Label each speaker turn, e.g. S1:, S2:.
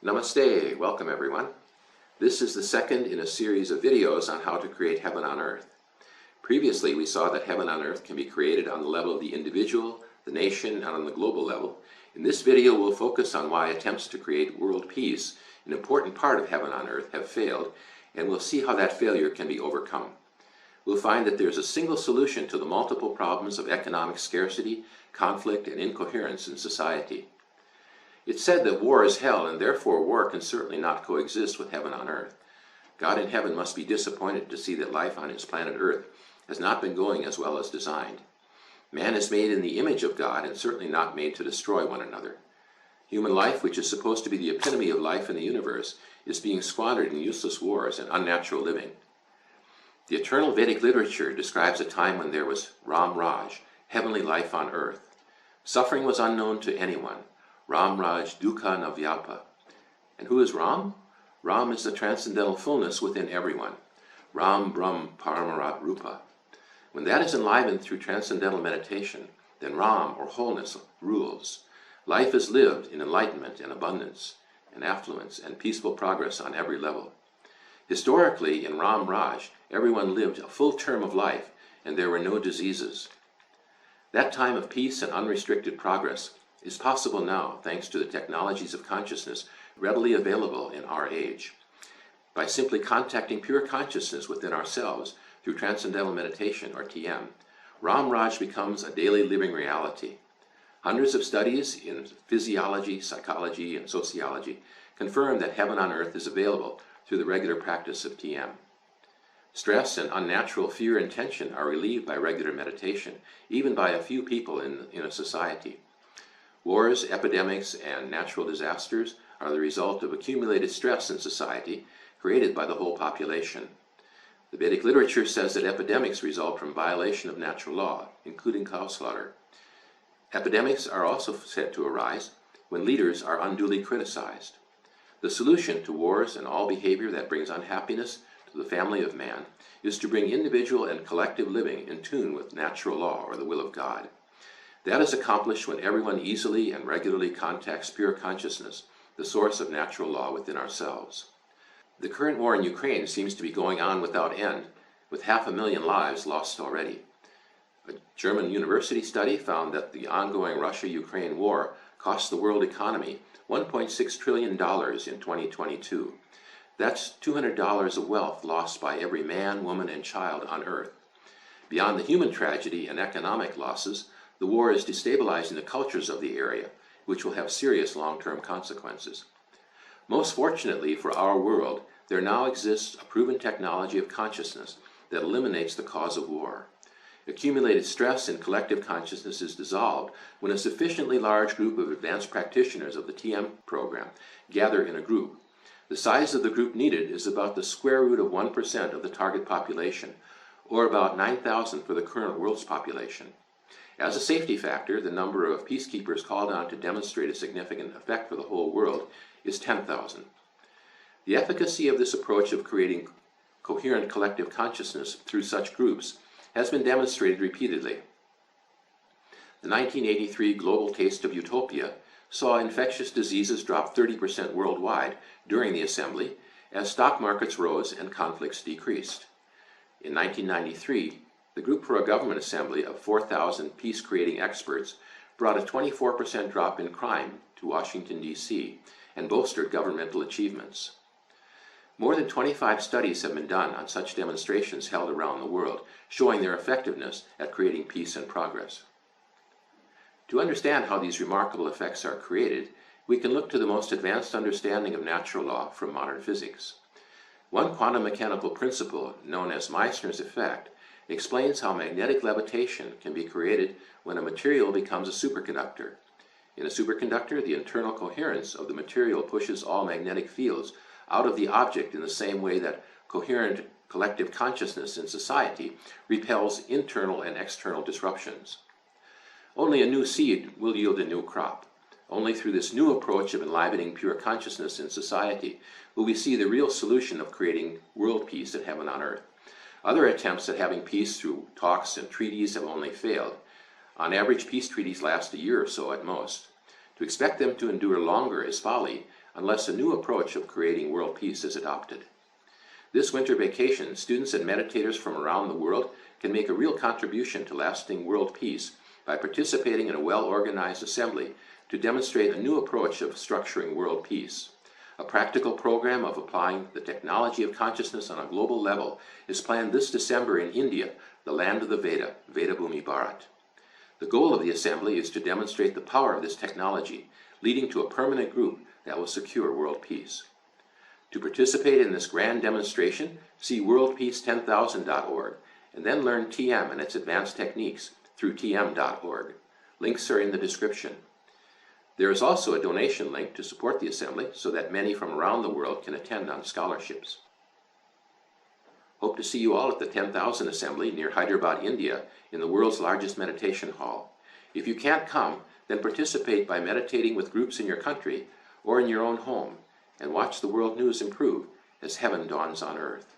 S1: Namaste, welcome everyone. This is the second in a series of videos on how to create heaven on earth. Previously we saw that heaven on earth can be created on the level of the individual, the nation, and on the global level. In this video we'll focus on why attempts to create world peace, an important part of heaven on earth, have failed, and we'll see how that failure can be overcome. We'll find that there's a single solution to the multiple problems of economic scarcity, conflict, and incoherence in society. It's said that war is hell, and therefore war can certainly not coexist with heaven on earth. God in heaven must be disappointed to see that life on his planet Earth has not been going as well as designed. Man is made in the image of God and certainly not made to destroy one another. Human life, which is supposed to be the epitome of life in the universe, is being squandered in useless wars and unnatural living. The eternal Vedic literature describes a time when there was Ram Raj, heavenly life on earth. Suffering was unknown to anyone. Ram Raj Dukkha Navyapa. And who is Ram? Ram is the transcendental fullness within everyone. Ram Brahm Paramarat Rupa. When that is enlivened through transcendental meditation, then Ram, or wholeness, rules. Life is lived in enlightenment and abundance, and affluence, and peaceful progress on every level. Historically, in Ram Raj, everyone lived a full term of life, and there were no diseases. That time of peace and unrestricted progress is possible now thanks to the technologies of consciousness readily available in our age. By simply contacting pure consciousness within ourselves through Transcendental Meditation, or TM, Ram Raj becomes a daily living reality. Hundreds of studies in physiology, psychology, and sociology confirm that heaven on earth is available through the regular practice of TM. Stress and unnatural fear and tension are relieved by regular meditation, even by a few people in a society. Wars, epidemics, and natural disasters are the result of accumulated stress in society created by the whole population. The Vedic literature says that epidemics result from violation of natural law, including cow slaughter. Epidemics are also said to arise when leaders are unduly criticized. The solution to wars and all behavior that brings unhappiness to the family of man is to bring individual and collective living in tune with natural law, or the will of God. That is accomplished when everyone easily and regularly contacts pure consciousness, the source of natural law within ourselves. The current war in Ukraine seems to be going on without end, with 500,000 lives lost already. A German university study found that the ongoing Russia-Ukraine war cost the world economy $1.6 trillion in 2022. That's $200 of wealth lost by every man, woman, and child on Earth. Beyond the human tragedy and economic losses, the war is destabilizing the cultures of the area, which will have serious long-term consequences. Most fortunately for our world, there now exists a proven technology of consciousness that eliminates the cause of war. Accumulated stress in collective consciousness is dissolved when a sufficiently large group of advanced practitioners of the TM program gather in a group. The size of the group needed is about the square root of 1% of the target population, or about 9,000 for the current world's population. As a safety factor, the number of peacekeepers called on to demonstrate a significant effect for the whole world is 10,000. The efficacy of this approach of creating coherent collective consciousness through such groups has been demonstrated repeatedly. The 1983 Global Taste of Utopia saw infectious diseases drop 30% worldwide during the assembly as stock markets rose and conflicts decreased. In 1993, the Group for a Government Assembly of 4,000 peace-creating experts brought a 24% drop in crime to Washington, D.C., and bolstered governmental achievements. More than 25 studies have been done on such demonstrations held around the world, showing their effectiveness at creating peace and progress. To understand how these remarkable effects are created, we can look to the most advanced understanding of natural law from modern physics. One quantum mechanical principle, known as Meissner's effect, explains how magnetic levitation can be created when a material becomes a superconductor. In a superconductor, the internal coherence of the material pushes all magnetic fields out of the object in the same way that coherent collective consciousness in society repels internal and external disruptions. Only a new seed will yield a new crop. Only through this new approach of enlivening pure consciousness in society will we see the real solution of creating world peace and heaven on earth. Other attempts at having peace through talks and treaties have only failed. On average, peace treaties last a year or so at most. To expect them to endure longer is folly unless a new approach of creating world peace is adopted. This winter vacation, students and meditators from around the world can make a real contribution to lasting world peace by participating in a well-organized assembly to demonstrate a new approach of structuring world peace. A practical program of applying the technology of consciousness on a global level is planned this December in India, the land of the Veda, Veda Bhumi Bharat. The goal of the assembly is to demonstrate the power of this technology, leading to a permanent group that will secure world peace. To participate in this grand demonstration, see worldpeace10000.org and then learn TM and its advanced techniques through tm.org. Links are in the description. There is also a donation link to support the assembly so that many from around the world can attend on scholarships. Hope to see you all at the 10,000 Assembly near Hyderabad, India, in the world's largest meditation hall. If you can't come, then participate by meditating with groups in your country or in your own home, and watch the world news improve as heaven dawns on earth.